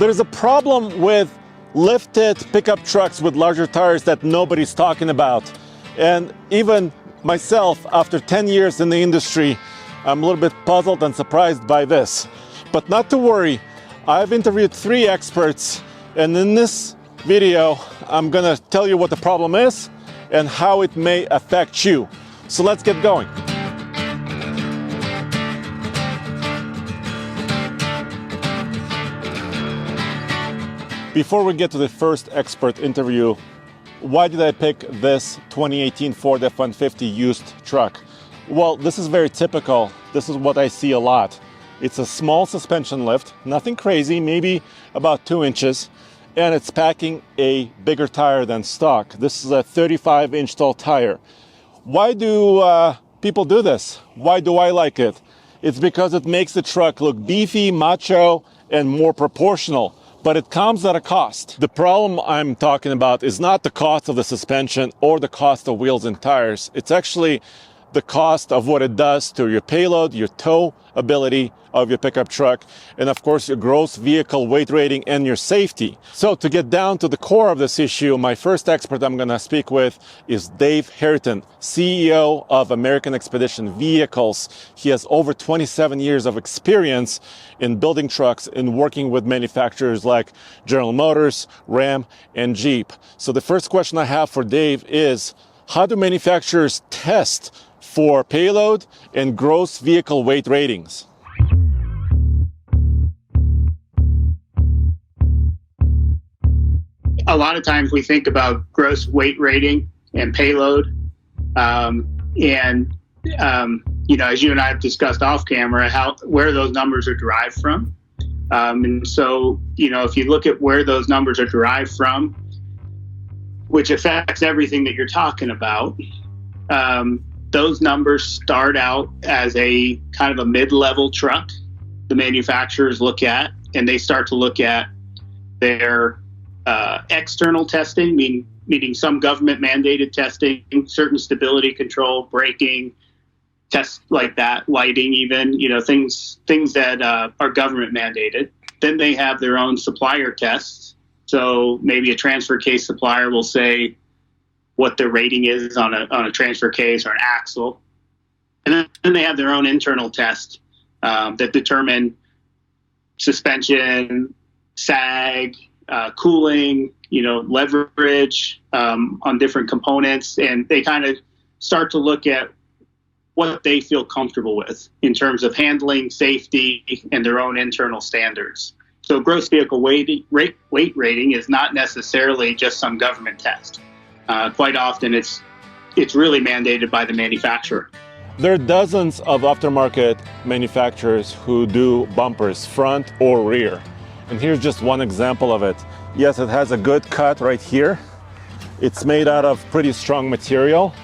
There's a problem with lifted pickup trucks with larger tires that nobody's talking about. And even myself, after 10 years in the industry, I'm a little bit puzzled and surprised by this. But not to worry, I've interviewed 3 experts, and in this video, I'm gonna tell you what the problem is and how it may affect you. So let's get going. Before we get to the first expert interview, why did I pick this 2018 Ford F-150 used truck? Well, this is very typical. This is what I see a lot. It's a small suspension lift, nothing crazy, maybe about 2 inches, and it's packing a bigger tire than stock. This is a 35-inch tall tire. Why do people do this? Why do I like it? It's because it makes the truck look beefy, macho, and more proportional. But it comes at a cost. The problem I'm talking about is not the cost of the suspension or the cost of wheels and tires. It's actually the cost of what it does to your payload, your tow ability of your pickup truck, and of course your gross vehicle weight rating and your safety. So to get down to the core of this issue, my first expert I'm going to speak with is Dave Harrington, CEO of American Expedition Vehicles. He has over 27 years of experience in building trucks and working with manufacturers like General Motors, Ram, and Jeep. So the first question I have for Dave is, how do manufacturers test for payload and gross vehicle weight ratings? A lot of times we think about gross weight rating and payload. As you and I have discussed off camera, where those numbers are derived from. And so, if you look at where those numbers are derived from, which affects everything that you're talking about, those numbers start out as a kind of a mid-level truck the manufacturers look at, and they start to look at their external testing, meaning some government mandated testing, certain stability control, braking, tests like that, lighting even, things that are government mandated. Then they have their own supplier tests. So maybe a transfer case supplier will say what their rating is on a transfer case or an axle. And then they have their own internal test that determine suspension, sag, cooling, leverage on different components. And they kind of start to look at what they feel comfortable with in terms of handling, safety, and their own internal standards. So gross vehicle weight rating is not necessarily just some government test. Quite often it's really mandated by the manufacturer. There are dozens of aftermarket manufacturers who do bumpers, front or rear. And here's just one example of it. Yes, it has a good cut right here. It's made out of pretty strong material.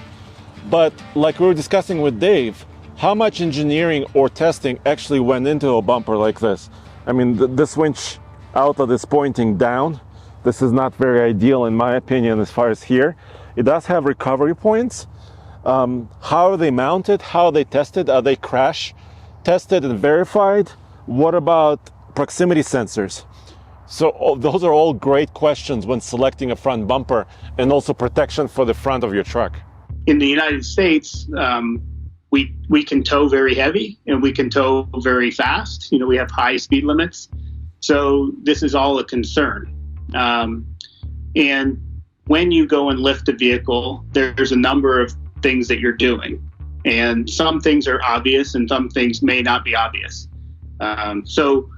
But like we were discussing with Dave, how much engineering or testing actually went into a bumper like this? I mean, this winch outlet is pointing down. This is not very ideal in my opinion as far as here. It does have recovery points. How are they mounted? How are they tested? Are they crash tested and verified? What about proximity sensors? So those are all great questions when selecting a front bumper and also protection for the front of your truck. In the United States, we can tow very heavy and we can tow very fast. We have high speed limits. So this is all a concern. And when you go and lift a vehicle, there's a number of things that you're doing. And some things are obvious and some things may not be obvious. So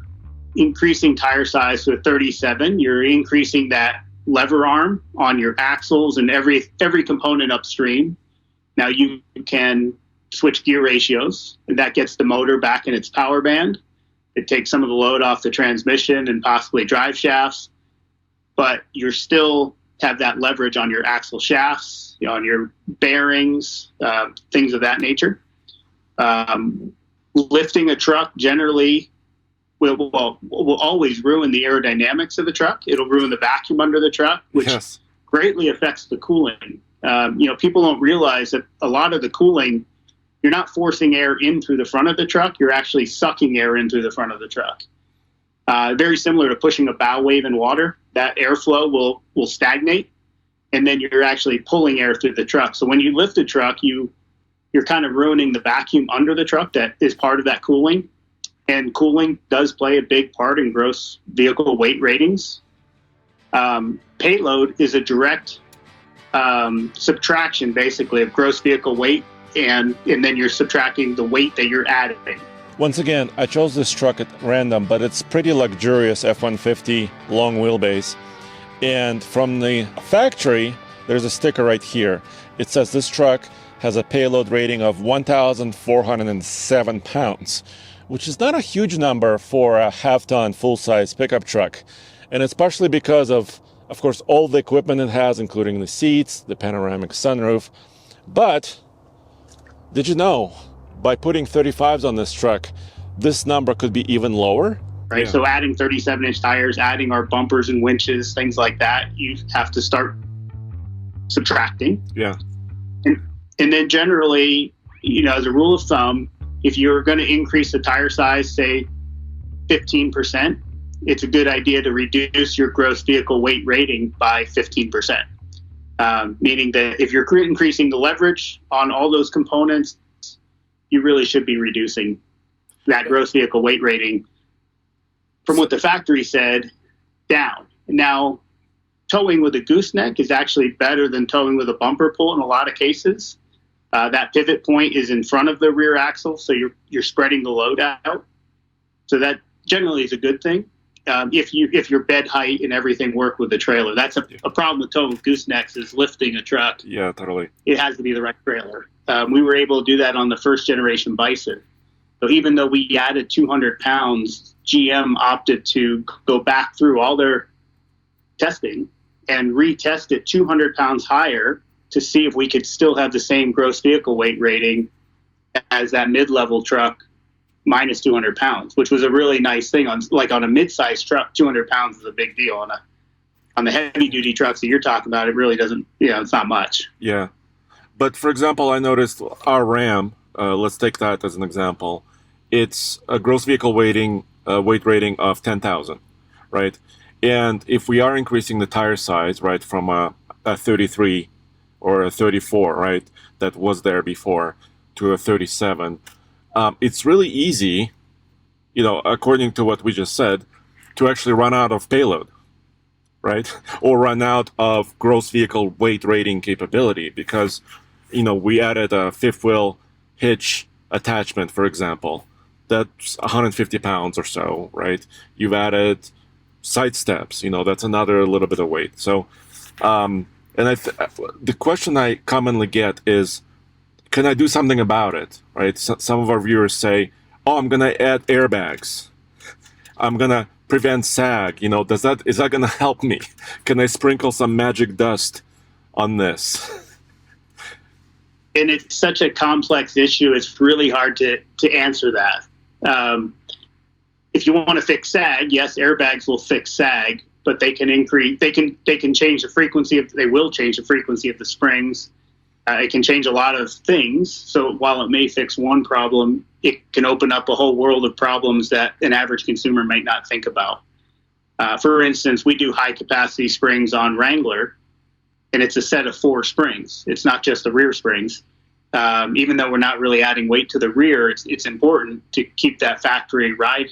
increasing tire size to a 37, you're increasing that lever arm on your axles and every component upstream. Now you can switch gear ratios, and that gets the motor back in its power band. It takes some of the load off the transmission and possibly drive shafts, but you're still have that leverage on your axle shafts, on your bearings, things of that nature. Lifting a truck generally will always ruin the aerodynamics of the truck. It'll ruin the vacuum under the truck, which greatly affects the cooling. People don't realize that a lot of the cooling, you're not forcing air in through the front of the truck. You're actually sucking air in through the front of the truck. Very similar to pushing a bow wave in water. That airflow will stagnate, and then you're actually pulling air through the truck. So when you lift a truck, you're kind of ruining the vacuum under the truck that is part of that cooling. And cooling does play a big part in gross vehicle weight ratings. Payload is a direct subtraction, basically, of gross vehicle weight, and then you're subtracting the weight that you're adding. Once again, I chose this truck at random, but it's pretty luxurious F-150 long wheelbase. And from the factory, there's a sticker right here. It says this truck has a payload rating of 1,407 pounds, which is not a huge number for a half-ton full-size pickup truck. And it's partially because of course, all the equipment it has, including the seats, the panoramic sunroof. But did you know, by putting 35s on this truck, this number could be even lower? Right. Yeah. So adding 37-inch tires, adding our bumpers and winches, things like that, you have to start subtracting. Yeah. And then generally, as a rule of thumb, if you're going to increase the tire size, say 15%, it's a good idea to reduce your gross vehicle weight rating by 15%. Meaning that if you're increasing the leverage on all those components, you really should be reducing that gross vehicle weight rating from what the factory said down. Now, towing with a gooseneck is actually better than towing with a bumper pull in a lot of cases. That pivot point is in front of the rear axle, so you're spreading the load out. So that generally is a good thing. If your bed height and everything work with the trailer. That's a problem with towing with goosenecks is lifting a truck. Yeah, totally. It has to be the right trailer. We were able to do that on the first generation Bison. So even though we added 200 pounds, GM opted to go back through all their testing and retest it 200 pounds higher to see if we could still have the same gross vehicle weight rating as that mid-level truck minus 200 pounds, which was a really nice thing. On a mid-sized truck, 200 pounds is a big deal. On the heavy-duty trucks that you're talking about, it really doesn't, it's not much. Yeah. But, for example, I noticed our Ram, let's take that as an example. It's a gross vehicle weight rating of 10,000, right? And if we are increasing the tire size, right, from a 33 or a 34, right, that was there before, to a 37, it's really easy, according to what we just said, to actually run out of payload, right? Or run out of gross vehicle weight rating capability because, we added a fifth wheel hitch attachment, for example. That's 150 pounds or so, right? You've added side steps, that's another little bit of weight. So, the question I commonly get is, can I do something about it, right? Some of our viewers say, I'm going to add airbags. I'm going to prevent sag. Is that going to help me? Can I sprinkle some magic dust on this? And it's such a complex issue. It's really hard to answer that. If you want to fix sag, yes, airbags will fix sag, but they can increase. They can change the frequency they will change the frequency of the springs. It can change a lot of things. So while it may fix one problem, it can open up a whole world of problems that an average consumer might not think about. For instance, we do high capacity springs on Wrangler, and it's a set of 4 springs. It's not just the rear springs. Even though we're not really adding weight to the rear, it's important to keep that factory ride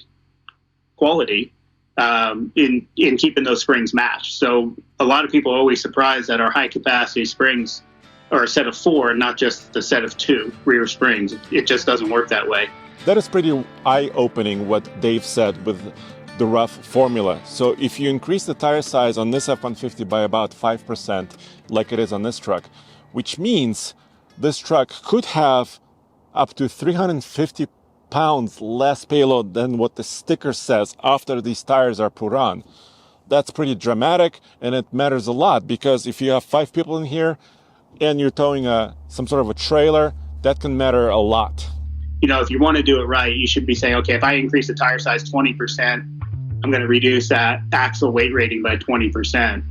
quality in keeping those springs matched. So a lot of people are always surprised that our high capacity springs are a set of 4 and not just a set of 2 rear springs. It just doesn't work that way. That is pretty eye-opening what Dave said with the rough formula. So if you increase the tire size on this F-150 by about 5%, like it is on this truck, which means this truck could have up to 350 pounds less payload than what the sticker says after these tires are put on. That's pretty dramatic, and it matters a lot because if you have 5 people in here and you're towing some sort of a trailer, that can matter a lot. If you want to do it right, you should be saying, okay, if I increase the tire size 20%, I'm going to reduce that axle weight rating by 20%.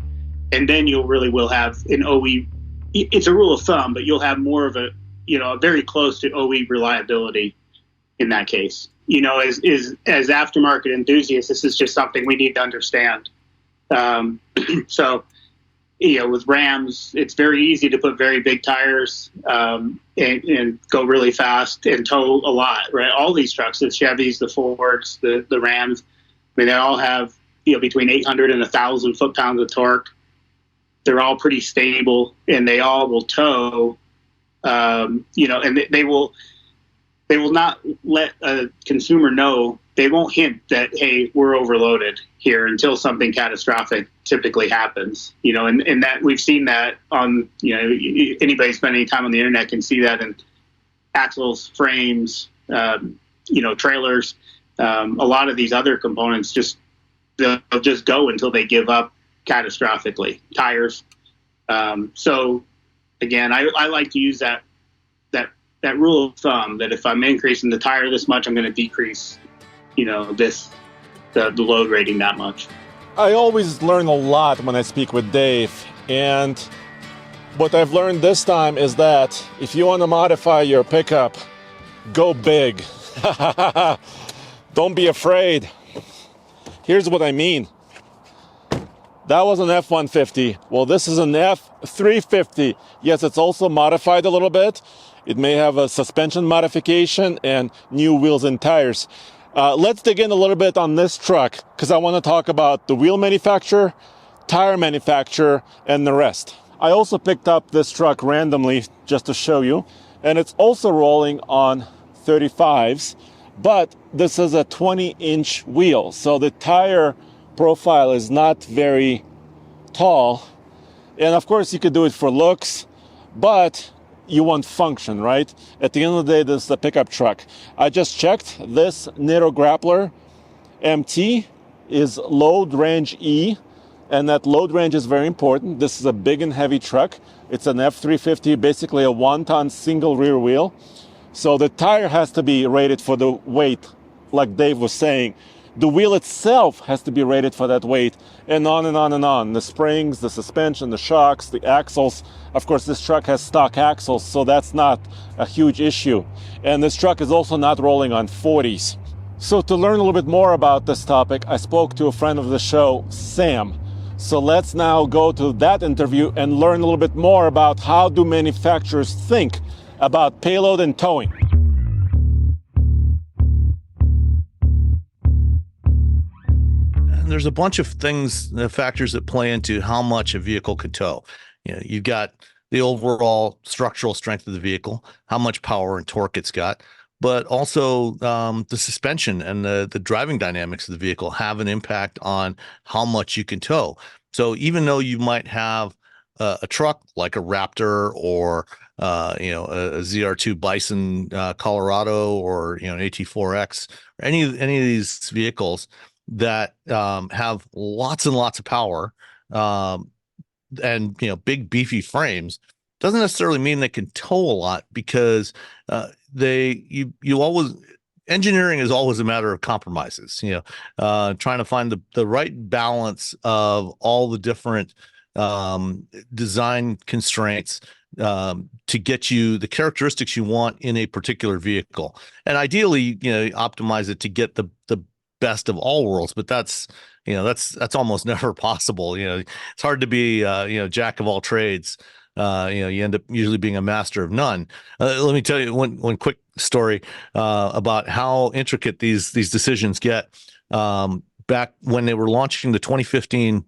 And then you will have an OE. It's a rule of thumb, but you'll have more of a very close to OE reliability. in that case. You know, as aftermarket enthusiasts, this is just something we need to understand. So, you know, with Rams, it's very easy to put very big tires and go really fast and tow a lot, right? All these trucks, the Chevys, the Fords, the Rams, I mean, they all have, you know, between 800 and 1,000 foot-pounds of torque. They're all pretty stable, and they all will tow, you know, and they will not let a consumer know. They won't hint that, hey, we're overloaded here until something catastrophic typically happens, you know, and that we've seen that on, you know, anybody spending time on the internet can see that in axles, frames, you know, trailers, a lot of these other components they'll just go until they give up catastrophically. Tires. So again, I like to use that rule of thumb that if I'm increasing the tire this much, I'm going to decrease, you know, the load rating that much. I always learn a lot when I speak with Dave, and what I've learned this time is that if you want to modify your pickup, go big. Don't be afraid. Here's what I mean. That was an F-150. Well, this is an F-350. Yes, it's also modified a little bit. It may have a suspension modification and new wheels and tires. Let's dig in a little bit on this truck because I want to talk about the wheel manufacturer, tire manufacturer, and the rest. I also picked up this truck randomly just to show you, and it's also rolling on 35s, but this is a 20-inch wheel, so the tire profile is not very tall. And of course, you could do it for looks, but you want function, right? At the end of the day, this is a pickup truck. I just checked. This Nitto Grappler MT is load range E, and that load range is very important. This is a big and heavy truck. It's an F-350, basically a 1-ton single rear wheel. So the tire has to be rated for the weight, like Dave was saying. The wheel itself has to be rated for that weight, and on and on and on. The springs, the suspension, the shocks, the axles. Of course, this truck has stock axles, so that's not a huge issue. And this truck is also not rolling on 40s. So to learn a little bit more about this topic, I spoke to a friend of the show, Sam. So let's now go to that interview and learn a little bit more about how do manufacturers think about payload and towing. There's a bunch of things, factors that play into how much a vehicle could tow. You know, you've got the overall structural strength of the vehicle, how much power and torque it's got, but also the suspension and the driving dynamics of the vehicle have an impact on how much you can tow. So even though you might have a truck like a Raptor or you know, a ZR2 Bison Colorado, or, you know, an AT4X, or any of these vehicles that have lots and lots of power and, you know, big beefy frames, doesn't necessarily mean they can tow a lot, because you always, engineering is always a matter of compromises, you know, trying to find the right balance of all the different design constraints to get you the characteristics you want in a particular vehicle. And ideally, you know, optimize it to get the best of all worlds, but that's almost never possible. You know, it's hard to be you know, jack of all trades. You know, you end up usually being a master of none. Let me tell you one quick story about how intricate these decisions get. Back when they were launching the 2015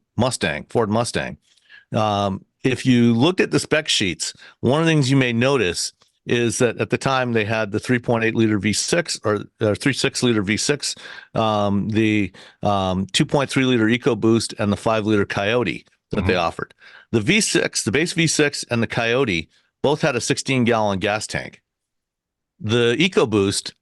Ford Mustang, if you looked at the spec sheets, one of the things you may notice is that at the time they had the 3.8 liter V6 or 3.6 liter V6, the 2.3 liter EcoBoost, and the 5 liter Coyote that they offered. The V6, the base V6 and the Coyote both had a 16-gallon gas tank. The EcoBoost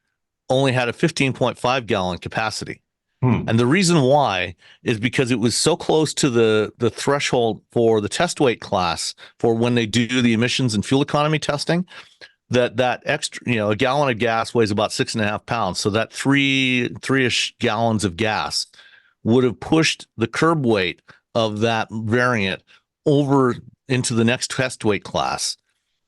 only had a 15.5-gallon capacity. And the reason why is because it was so close to the threshold for the test weight class for when they do the emissions and fuel economy testing, that extra, you know, a gallon of gas weighs about 6.5 pounds. So that three-ish gallons of gas would have pushed the curb weight of that variant over into the next test weight class.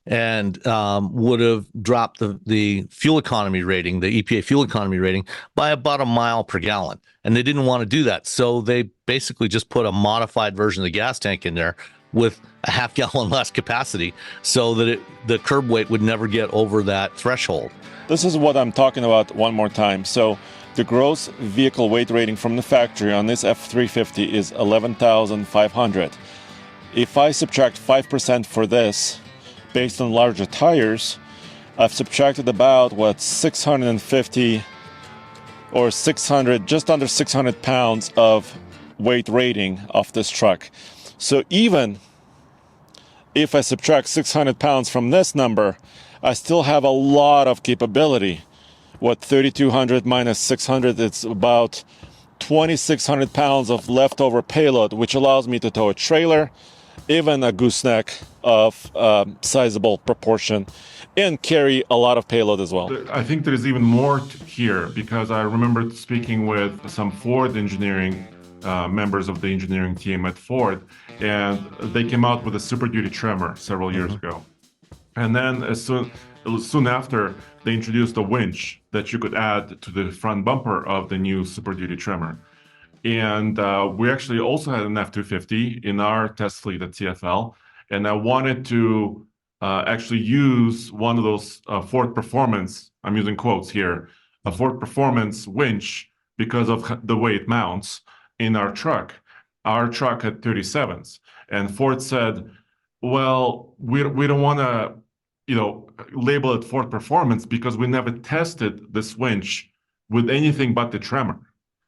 and would have dropped the fuel economy rating, the EPA fuel economy rating, by about a mile per gallon. And they didn't want to do that. So they basically just put a modified version of the gas tank in there with a half gallon less capacity so that the curb weight would never get over that threshold. This is what I'm talking about one more time. So the gross vehicle weight rating from the factory on this F350 is 11,500. If I subtract 5% for this, based on larger tires, I've subtracted about 650 or 600, just under 600 pounds of weight rating of this truck. So even if I subtract 600 pounds from this number, I still have a lot of capability. 3,200 minus 600, it's about 2,600 pounds of leftover payload, which allows me to tow a trailer, even a gooseneck of sizable proportion, and carry a lot of payload as well. I think there is even more here, because I remember speaking with some Ford engineering members of the engineering team at Ford, and they came out with a Super Duty Tremor several years ago. And then soon after, they introduced a winch that you could add to the front bumper of the new Super Duty Tremor. And we actually also had an F250 in our test fleet at TFL. And I wanted to actually use one of those Ford Performance, I'm using quotes here, a Ford Performance winch because of the way it mounts in our truck. Our truck had 37s. And Ford said, well, we don't want to, label it Ford Performance because we never tested this winch with anything but the Tremor.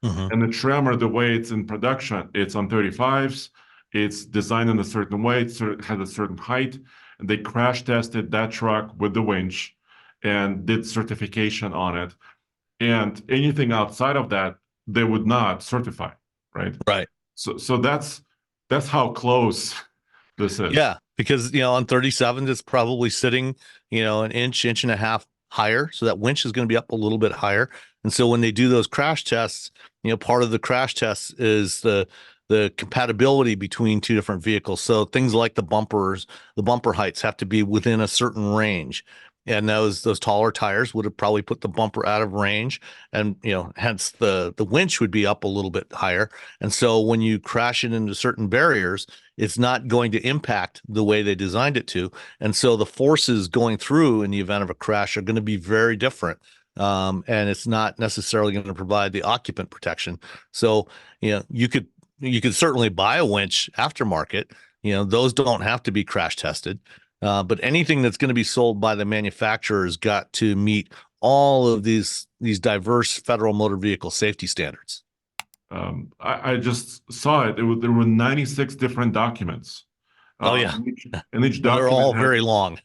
And the Tremor, the way it's in production, it's on 35s, it's designed in a certain way, it has a certain height, and they crash tested that truck with the winch and did certification on it. And anything outside of that, they would not certify, right? Right. So that's how close this is. Yeah, because on 37s, it's probably sitting, an inch and a half higher. So that winch is going to be up a little bit higher. And so when they do those crash tests, part of the crash tests is the compatibility between two different vehicles. So things like the bumper heights have to be within a certain range. And those taller tires would have probably put the bumper out of range, and hence the winch would be up a little bit higher. And so when you crash it into certain barriers, it's not going to impact the way they designed it to. And so the forces going through in the event of a crash are going to be very different. And it's not necessarily going to provide the occupant protection. So you could certainly buy a winch aftermarket. Those don't have to be crash tested. But anything that's going to be sold by the manufacturer has got to meet all of these diverse federal motor vehicle safety standards. I just saw it. There were 96 different documents. Oh yeah, and each document they're all very long.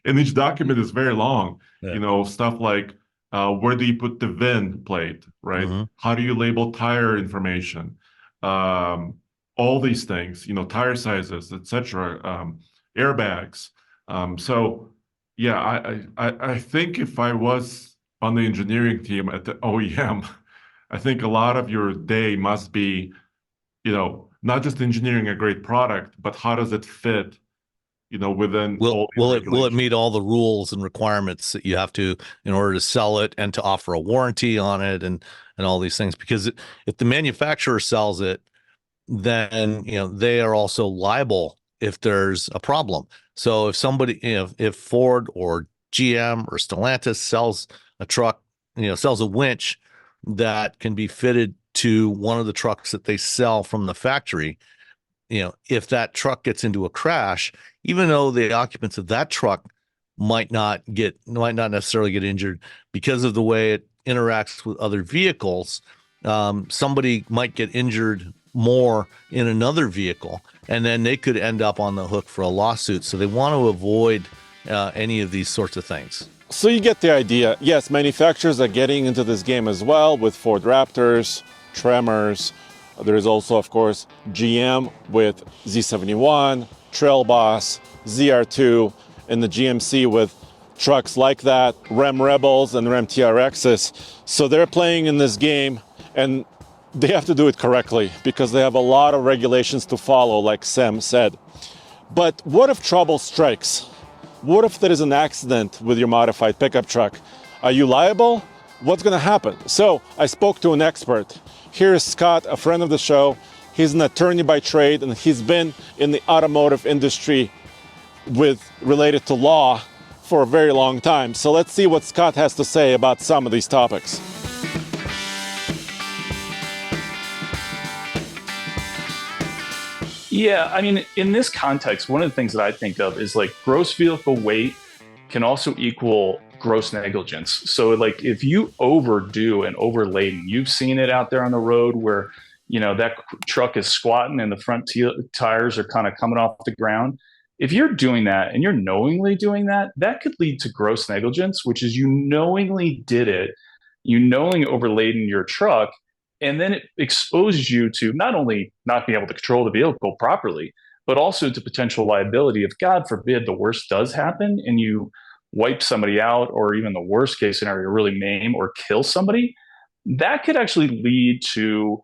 And each document is very long. Yeah. Stuff like where do you put the VIN plate, right? How do you label tire information? All these things, tire sizes, etc. Airbags. So yeah, I think if I was on the engineering team at the OEM, I think a lot of your day must be, not just engineering a great product, but how does it fit, within all these will it meet all the rules and requirements that you have to in order to sell it and to offer a warranty on it and all these things? Because if the manufacturer sells it, then they are also liable if there's a problem. So if somebody, if Ford or GM or Stellantis sells a truck, sells a winch that can be fitted to one of the trucks that they sell from the factory, if that truck gets into a crash, even though the occupants of that truck might not necessarily get injured because of the way it interacts with other vehicles, somebody might get injured more in another vehicle, and then they could end up on the hook for a lawsuit. So they want to avoid any of these sorts of things. So you get the idea. Yes, manufacturers are getting into this game as well with Ford Raptors, Tremors. There is also, of course, GM with Z71, Trail Boss, ZR2, and the GMC with trucks like that, Ram Rebels and Ram TRXs. So they're playing in this game, and they have to do it correctly because they have a lot of regulations to follow, like Sam said. But what if trouble strikes? What if there is an accident with your modified pickup truck? Are you liable? What's going to happen? So I spoke to an expert. Here is Scott, a friend of the show. He's an attorney by trade, and he's been in the automotive industry related to law for a very long time. So let's see what Scott has to say about some of these topics. Yeah, I mean, in this context, one of the things that I think of is like gross vehicle weight can also equal gross negligence. So like if you overdo and overladen, you've seen it out there on the road where, that truck is squatting and the front tires are kind of coming off the ground. If you're doing that and you're knowingly doing that, that could lead to gross negligence, which is you knowingly did it, you knowingly overladen your truck, and then it exposes you to not only not being able to control the vehicle properly, but also to potential liability. If God forbid the worst does happen and you wipe somebody out, or even the worst case scenario, really maim or kill somebody, that could actually lead to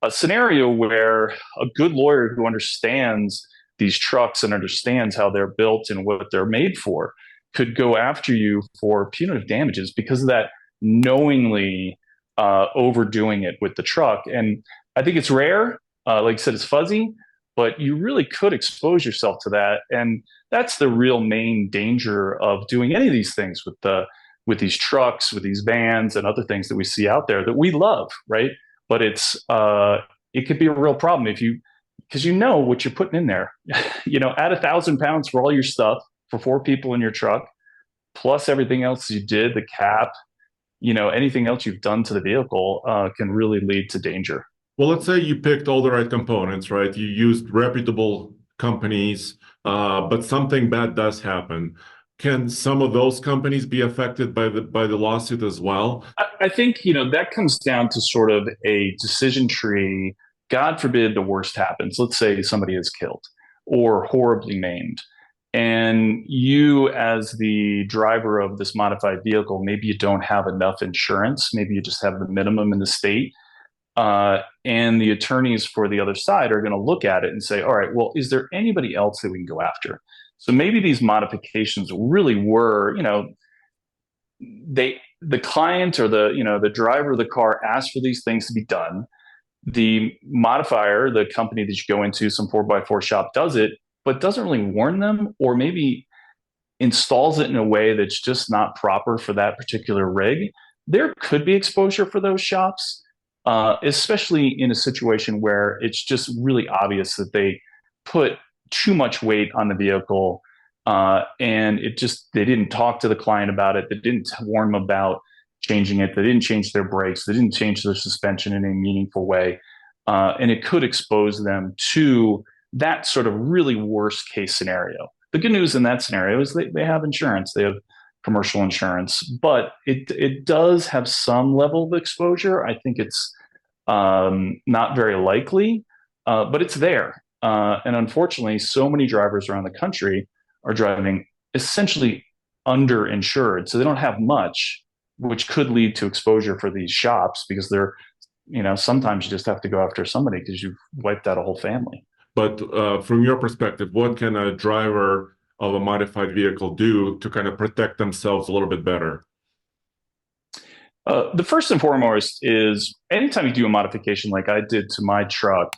a scenario where a good lawyer who understands these trucks and understands how they're built and what they're made for could go after you for punitive damages because of that knowingly overdoing it with the truck. And I think it's rare. Like I said, it's fuzzy, but you really could expose yourself to that. And that's the real main danger of doing any of these things with these trucks, with these vans and other things that we see out there that we love, right? But it could be a real problem because you know what you're putting in there. Add 1,000 pounds for all your stuff for 4 people in your truck, plus everything else you did, the cap, anything else you've done to the vehicle can really lead to danger. Well, let's say you picked all the right components, right? You used reputable companies, but something bad does happen. Can some of those companies be affected by the lawsuit as well? I think, that comes down to sort of a decision tree. God forbid the worst happens. Let's say somebody is killed or horribly maimed. And you, as the driver of this modified vehicle, maybe you don't have enough insurance. Maybe you just have the minimum in the state. And the attorneys for the other side are going to look at it and say, all right, well, is there anybody else that we can go after? So maybe these modifications really were, the client or the driver of the car asked for these things to be done. The modifier, the company that you go into, some 4x4 shop does it, but doesn't really warn them, or maybe installs it in a way that's just not proper for that particular rig. There could be exposure for those shops, especially in a situation where it's just really obvious that they put too much weight on the vehicle, and they didn't talk to the client about it. They didn't warn them about changing it. They didn't change their brakes. They didn't change their suspension in a meaningful way. And it could expose them to that sort of really worst case scenario. The good news in that scenario is they have insurance. They have commercial insurance, but it does have some level of exposure. I think it's not very likely, but it's there. And unfortunately, so many drivers around the country are driving essentially underinsured. So they don't have much, which could lead to exposure for these shops because they're, sometimes you just have to go after somebody because you've wiped out a whole family. But from your perspective, what can a driver of a modified vehicle do to kind of protect themselves a little bit better? The first and foremost is anytime you do a modification like I did to my truck,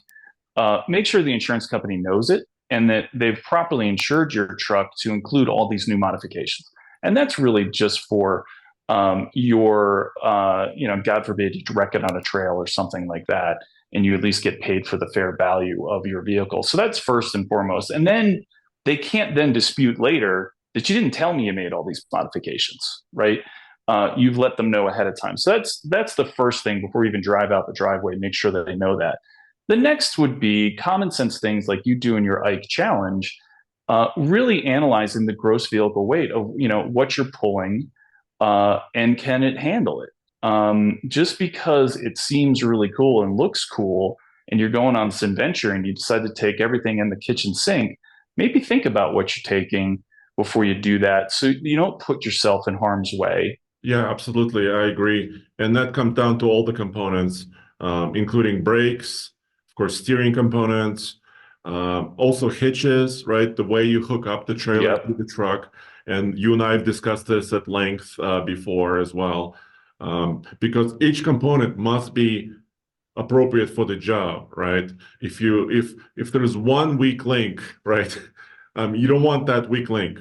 make sure the insurance company knows it and that they've properly insured your truck to include all these new modifications. And that's really just for your, God forbid, you wreck it on a trail or something like that, and you at least get paid for the fair value of your vehicle. So that's first and foremost. And then they can't then dispute later that you didn't tell me you made all these modifications, right? You've let them know ahead of time. So that's the first thing before you even drive out the driveway. Make sure that they know that. The next would be common sense things like you do in your Ike challenge, really analyzing the gross vehicle weight of what you're pulling, and can it handle it? Just because it seems really cool and looks cool, and you're going on this adventure and you decide to take everything in the kitchen sink, maybe think about what you're taking before you do that, so you don't put yourself in harm's way. Yeah, absolutely. I agree. And that comes down to all the components, including brakes, of course, steering components, Also hitches, right? The way you hook up the trailer Yep. to the truck. And you and I have discussed this at length before as well, because each component must be appropriate for the job, right? If there's one weak link, right, you don't want that weak link.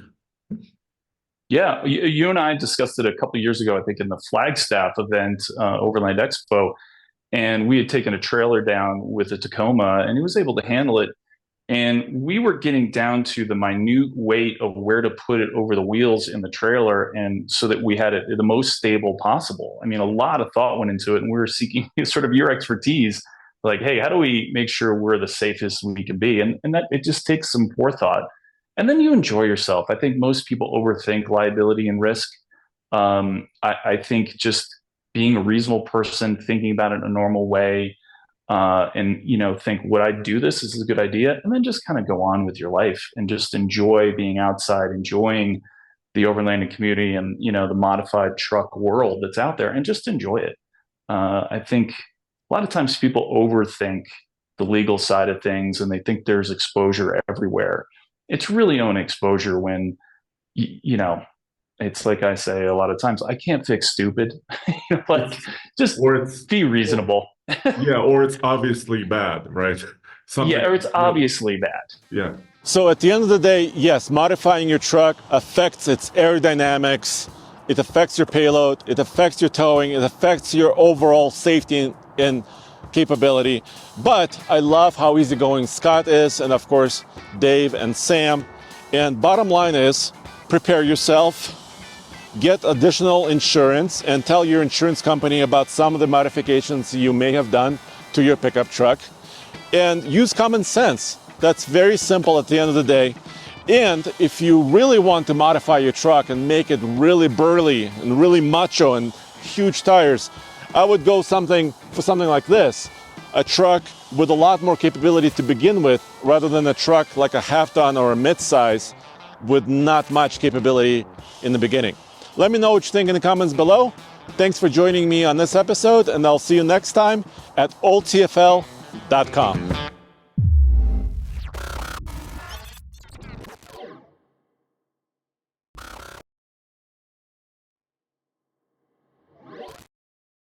Yeah, you and I discussed it a couple of years ago, I think, in the Flagstaff event, Overland Expo, and we had taken a trailer down with a Tacoma, and he was able to handle it. And we were getting down to the minute weight of where to put it over the wheels in the trailer, and so that we had it the most stable possible. I mean, a lot of thought went into it, and we were seeking sort of your expertise. Like, hey, how do we make sure we're the safest we can be? And that it just takes some forethought. And then you enjoy yourself. I think most people overthink liability and risk. I think just being a reasonable person, thinking about it in a normal way, and think, would I do this? Is this a good idea? And then just kind of go on with your life and just enjoy being outside, enjoying the overlanding community and the modified truck world that's out there, and just enjoy it. I think a lot of times people overthink the legal side of things, and they think there's exposure everywhere. It's really only exposure when it's like I say a lot of times, I can't fix stupid. Just Or it's be reasonable. or it's obviously bad, right? Or it's obviously bad. Yeah. So at the end of the day, yes, modifying your truck affects its aerodynamics, it affects your payload, it affects your towing, it affects your overall safety and capability. But I love how easygoing Scott is, and of course, Dave and Sam. And bottom line is, prepare yourself, get additional insurance, and tell your insurance company about some of the modifications you may have done to your pickup truck. And use common sense. That's very simple at the end of the day. And if you really want to modify your truck and make it really burly and really macho and huge tires, I would go for something like this. A truck with a lot more capability to begin with, rather than a truck like a half-ton or a mid-size with not much capability in the beginning. Let me know what you think in the comments below. Thanks for joining me on this episode, and I'll see you next time at oldtfl.com.